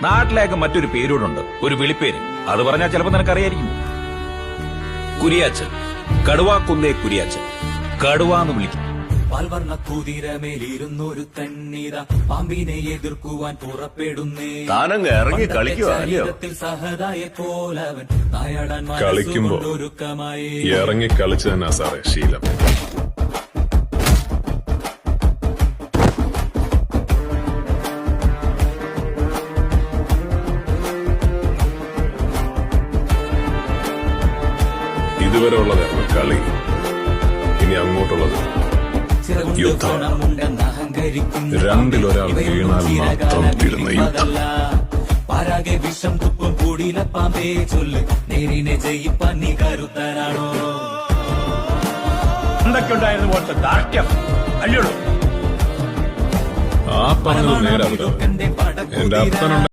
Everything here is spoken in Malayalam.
നാട്ടിലേക്ക് മറ്റൊരു പേരോടുണ്ട്, ഒരു വിളിപ്പേര്. അത് പറഞ്ഞാൽ ചിലപ്പോ നിനക്കറിയായിരിക്കും. കുരിയാച്ചൻ. കടുവാക്കുന്നേ കുരിയാച്ചൻ. കടുവാന്ന് വിളിക്കും. പാൽവർണ്ണ കുതിരമേലിരുന്നൊരു തണ്ണീര പാമ്പിനെ എതിർക്കുവാൻ പുറപ്പെടുന്നേ. താനങ്ങ് ഇറങ്ങി കളിക്കുവാ സഹതായ പോലവൻ നായാടാൻ കളിക്കുമ്പോ ഒരുക്കമായി ഇറങ്ങി കളിച്ചു തന്നെ സാറേ ശീലം. ഇതുവരെ ഉള്ളതായിരുന്നു കളി. ഇനി അങ്ങോട്ടുള്ളത് യുദ്ധം. രണ്ടിലൊരാൾ വീണാൽ മാത്രം തീരുന്ന യുദ്ധം. പാരാകെ വിഷം തുപ്പും കൂടിയില പാമ്പേ ചൊല്ല്, നേരിനെ ജയിപ്പാൻ നീ കരുത്തനാണോ? എന്തൊക്കെയുണ്ടായിരുന്നു പോലത്തെ ദാർഢ്യം അല്ലയോ? ആ പറഞ്ഞത് നേരാ. എന്റെ അപ്പനുണ്ട്